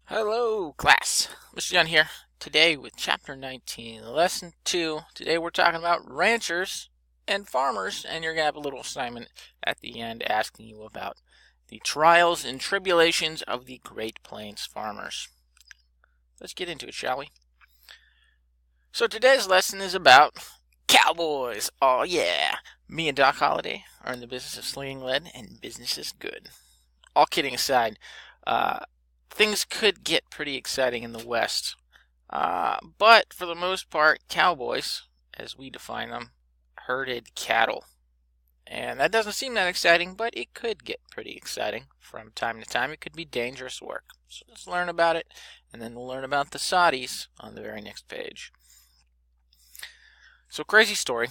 Hello, class. Mr. Young here. Today with Chapter 19, Lesson 2. Today we're talking about ranchers and farmers, and you're going to have a little assignment at the end asking you about the trials and tribulations of the Great Plains farmers. Let's get into it, shall we? So today's lesson is about cowboys. Oh yeah. Me and Doc Holliday are in the business of slinging lead, and business is good. All kidding aside, things could get pretty exciting in the West. But for the most part, cowboys, as we define them, herded cattle. And that doesn't seem that exciting, but it could get pretty exciting from time to time. It could be dangerous work. So let's learn about it, and then we'll learn about the Saudis on the very next page. So, crazy story.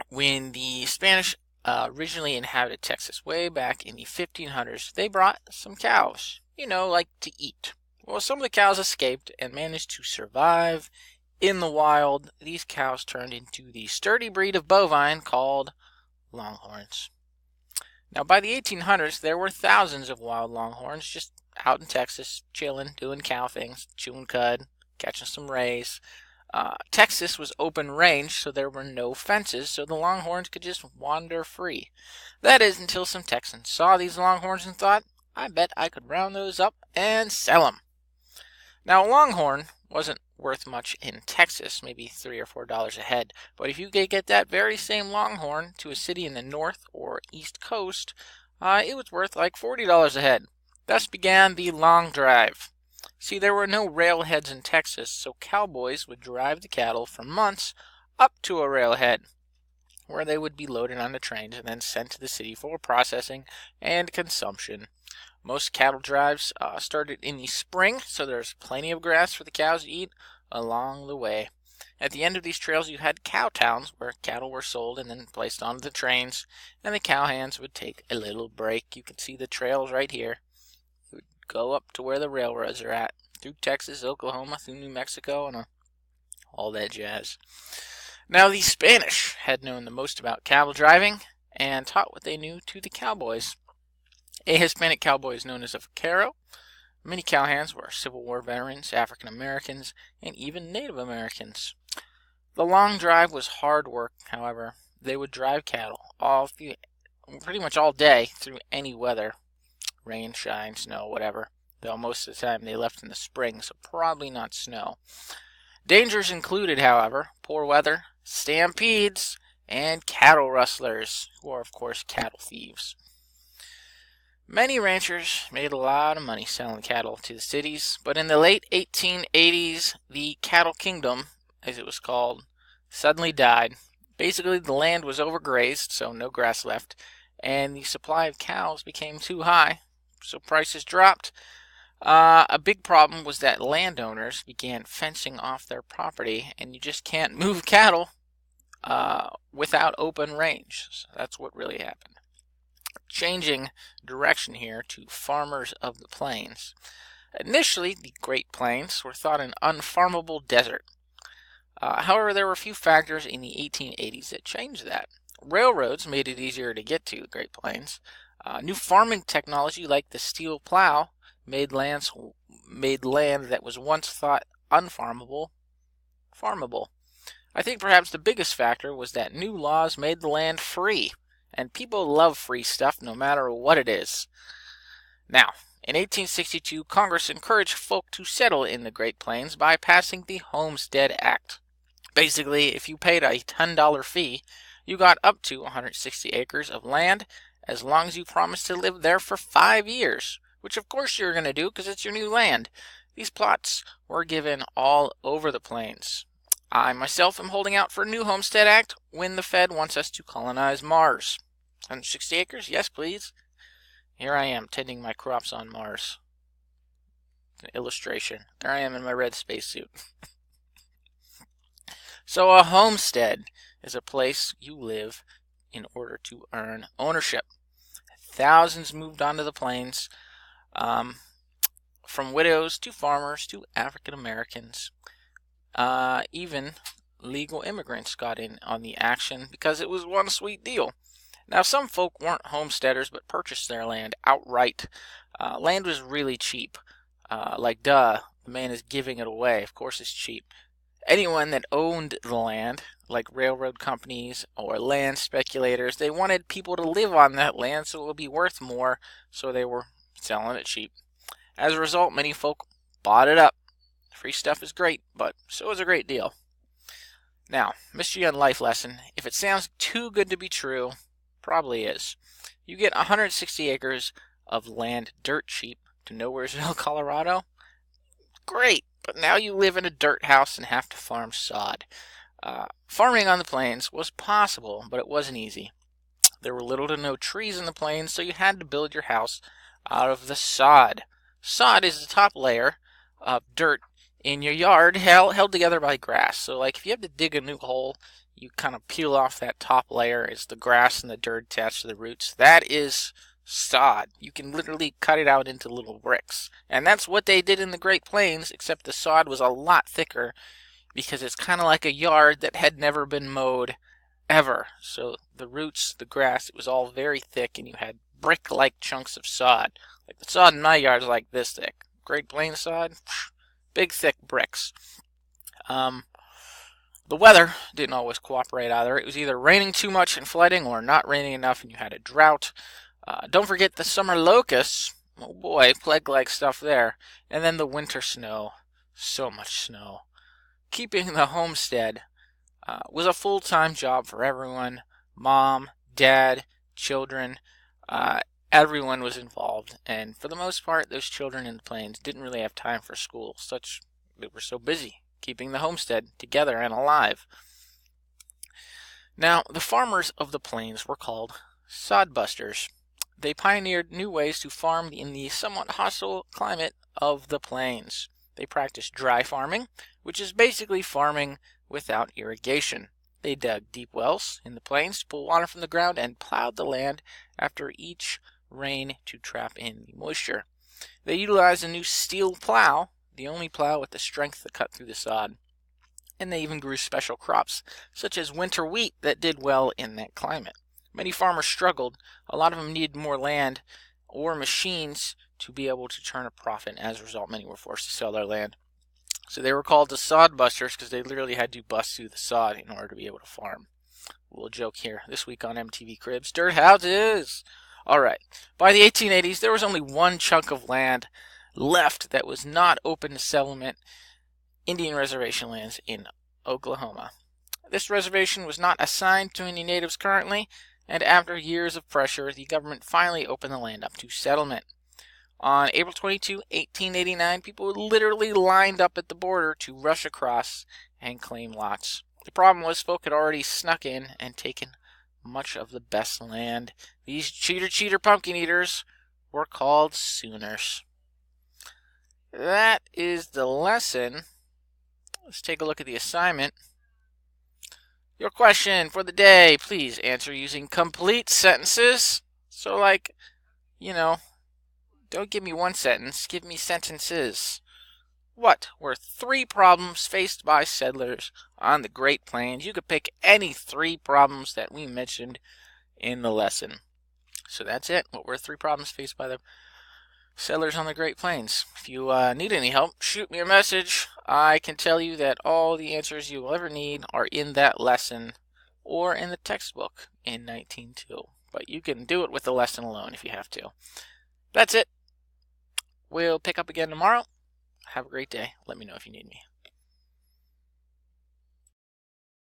When the Spanish originally inhabited Texas way back in the 1500s, they brought some cows, like to eat. Well, some of the cows escaped and managed to survive in the wild. These cows turned into the sturdy breed of bovine called Longhorns. Now, by the 1800s, there were thousands of wild Longhorns just out in Texas, chilling, doing cow things, chewing cud, catching some rays. Texas was open range, so there were no fences, so the Longhorns could just wander free. That is, until some Texans saw these Longhorns and thought, I bet I could round those up and sell them. Now, a Longhorn wasn't worth much in Texas, maybe $3 or $4 a head, but if you could get that very same Longhorn to a city in the north or east coast, it was worth like $40 a head. Thus began the long drive. See, there were no railheads in Texas, so cowboys would drive the cattle for months up to a railhead, where they would be loaded onto trains and then sent to the city for processing and consumption. Most cattle drives started in the spring, so there's plenty of grass for the cows to eat along the way. At the end of these trails, you had cow towns where cattle were sold and then placed onto the trains, and the cowhands would take a little break. You can see the trails right here. You would go up to where the railroads are at, through Texas, Oklahoma, through New Mexico, and all that jazz. Now, the Spanish had known the most about cattle driving and taught what they knew to the cowboys. A Hispanic cowboy is known as a vaquero. Many cowhands were Civil War veterans, African Americans, and even Native Americans. The long drive was hard work, however. They would drive cattle pretty much all day through any weather, rain, shine, snow, whatever, though most of the time they left in the spring, so probably not snow. Dangers included, however, poor weather, stampedes, and cattle rustlers, who are, of course, cattle thieves. Many ranchers made a lot of money selling cattle to the cities, but in the late 1880s, the cattle kingdom, as it was called, suddenly died. Basically, the land was overgrazed, so no grass left, and the supply of cows became too high, so prices dropped. A big problem was that landowners began fencing off their property, and you just can't move cattle without open range. So that's what really happened. Changing direction here to farmers of the plains. Initially, the Great Plains were thought an unfarmable desert. However, there were a few factors in the 1880s that changed that. Railroads made it easier to get to the Great Plains. New farming technology like the steel plow made land that was once thought unfarmable farmable. I think perhaps the biggest factor was that new laws made the land free. And people love free stuff no matter what it is. Now, in 1862, Congress encouraged folk to settle in the Great Plains by passing the Homestead Act. Basically, if you paid a $10 fee, you got up to 160 acres of land as long as you promised to live there for 5 years, which of course you're going to do because it's your new land. These plots were given all over the plains. I myself am holding out for a new Homestead Act when the Fed wants us to colonize Mars. 160 acres? Yes, please. Here I am, tending my crops on Mars. An illustration. There I am in my red spacesuit. So a homestead is a place you live in order to earn ownership. Thousands moved onto the plains, from widows to farmers to African Americans. Even legal immigrants got in on the action because it was one sweet deal. Now, some folk weren't homesteaders but purchased their land outright. Land was really cheap. Like, duh, the man is giving it away. Of course it's cheap. Anyone that owned the land, like railroad companies or land speculators, they wanted people to live on that land so it would be worth more, so they were selling it cheap. As a result, many folk bought it up. Free stuff is great, but so is a great deal. Now, mystery on life lesson. If it sounds too good to be true, probably is. You get 160 acres of land dirt cheap to Nowheresville, Colorado. Great, but now you live in a dirt house and have to farm sod. Farming on the plains was possible, but it wasn't easy. There were little to no trees in the plains, so you had to build your house out of the sod. Sod is the top layer of dirt in your yard held together by grass. So like if you have to dig a new hole, you kind of peel off that top layer. It's the grass and the dirt attached to the roots. That is sod. You can literally cut it out into little bricks. And that's what they did in the Great Plains, except the sod was a lot thicker because it's kind of like a yard that had never been mowed ever. So the roots, the grass, it was all very thick, and you had brick-like chunks of sod. Like the sod in my yard is like this thick. Great Plains sod, big thick bricks. The weather didn't always cooperate either. It was either raining too much and flooding, or not raining enough and you had a drought. Don't forget the summer locusts. Oh boy, plague-like stuff there. And then the winter snow. So much snow. Keeping the homestead was a full-time job for everyone. Mom, dad, children, everyone was involved. And for the most part, those children in the plains didn't really have time for school. They were so busy keeping the homestead together and alive. Now, the farmers of the plains were called sodbusters. They pioneered new ways to farm in the somewhat hostile climate of the plains. They practiced dry farming, which is basically farming without irrigation. They dug deep wells in the plains to pull water from the ground and plowed the land after each rain to trap in the moisture. They utilized a new steel plow, the only plow with the strength to cut through the sod. And they even grew special crops, such as winter wheat, that did well in that climate. Many farmers struggled. A lot of them needed more land or machines to be able to turn a profit. As a result, many were forced to sell their land. So they were called the sod busters because they literally had to bust through the sod in order to be able to farm. A little joke here. This week on MTV Cribs, dirt houses. Alright, by the 1880s, there was only one chunk of land left that was not open to settlement: Indian reservation lands in Oklahoma. This reservation was not assigned to any natives currently, and after years of pressure, the government finally opened the land up to settlement. On April 22, 1889, people literally lined up at the border to rush across and claim lots. The problem was folk had already snuck in and taken much of the best land. These cheater pumpkin eaters were called Sooners. That is the lesson. Let's take a look at the assignment. Your question for the day, please answer using complete sentences. So don't give me one sentence, give me sentences. What were 3 problems faced by settlers on the Great Plains? You could pick any 3 problems that we mentioned in the lesson. So that's it. What were 3 problems faced by the settlers on the Great Plains? If you need any help, shoot me a message. I can tell you that all the answers you will ever need are in that lesson or in the textbook in 19.2. But you can do it with the lesson alone if you have to. That's it. We'll pick up again tomorrow. Have a great day. Let me know if you need me.